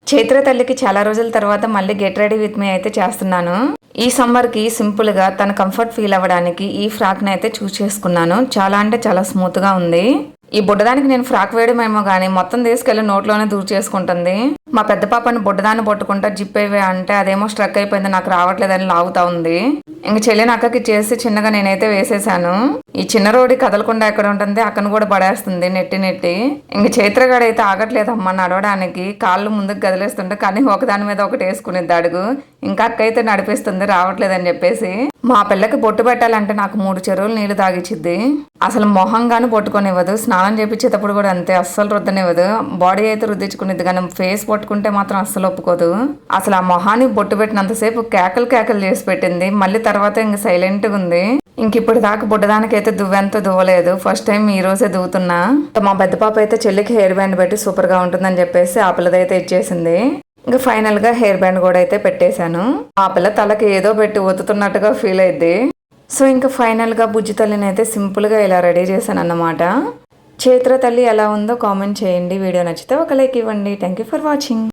చైత్ర తల్లికి చాలా రోజుల తర్వాత మళ్ళీ గెట్ రెడీ విత్ మీ అయితే చేస్తున్నాను. ఈ సమ్మర్ కి సింపుల్ గా తన కంఫర్ట్ ఫీల్ అవ్వడానికి ఈ ఫ్రాక్ ని అయితే చూస్ చేసుకున్నాను. చాలా అంటే చాలా స్మూత్ గా ఉంది. ఈ బుడ్డదానికి నేను ఫ్రాక్ వేయడమేమో గానీ మొత్తం తీసుకెళ్లి నోట్లోనే దూర్ చేసుకుంటుంది. మా పెద్ద పాపని బుడ్డదాన్ని పట్టుకుంటా జిప్ అయ్యే అంటే అదేమో స్ట్రక్ అయిపోయింది, నాకు రావట్లేదని లాగుతా ఉంది. ఇంక చెల్లిని అక్కకి చేసి చిన్నగా నేనైతే వేసేసాను. ఈ చిన్న రోడి కదలకుండా ఎక్కడ ఉంటుంది, అక్కను కూడా పడేస్తుంది నెట్టి నెట్టి. ఇంక చైత్రగాడైతే ఆగట్లేదమ్మా నడవడానికి, కాళ్ళు ముందుకు కదిలేస్తుంటే కానీ ఒకదాని మీద ఒకటి వేసుకునేది అడుగు. ఇంకా అక్క అయితే నడిపిస్తుంది రావట్లేదని చెప్పేసి. మా పిల్లకి బొట్టు పెట్టాలంటే నాకు 3 చెరువులు నీళ్లు తాగిచ్చిద్ది. అసలు మొహంగాను పట్టుకొనివ్వదు. స్నానం చేపించేటప్పుడు కూడా అంతే, అస్సలు రుద్దనివ్వదు. బాడీ అయితే రుద్దించుకునేది కానీ ఫేస్ పట్టుకుంటే మాత్రం అస్సలు ఒప్పుకోదు. అసలు ఆ మొహాన్ని బొట్టు పెట్టినంతసేపు కేకలు చేసి పెట్టింది. మళ్ళీ తర్వాత ఇంక సైలెంట్ గా ఉంది. ఇంక ఇప్పుడు దాకా బుడ్డదానికైతే దువ్వెంత దువ్వలేదు. ఫస్ట్ టైం ఈ రోజే దువ్వుతున్నా. మా పెద్ద పాప అయితే చెల్లికి హెయిర్ బ్యాండ్ పెట్టి సూపర్ గా ఉంటుందని చెప్పేసి ఆ పిల్లదైతే ఇచ్చేసింది. ఇంకా ఫైనల్ గా హెయిర్ బ్యాండ్ కూడా అయితే పెట్టేశాను. ఆ పిల్ల తలకి ఏదో పెట్టి ఒత్తుతున్నట్టుగా ఫీల్ అయింది. సో ఇంకా ఫైనల్ గా బుజ్జి తల్లిని అయితే సింపుల్ గా ఇలా రెడీ చేశాను అన్నమాట. చైత్ర తల్లి ఎలా ఉందో కామెంట్ చేయండి. వీడియో నచ్చితే ఒక లైక్ ఇవ్వండి. Thank you for watching.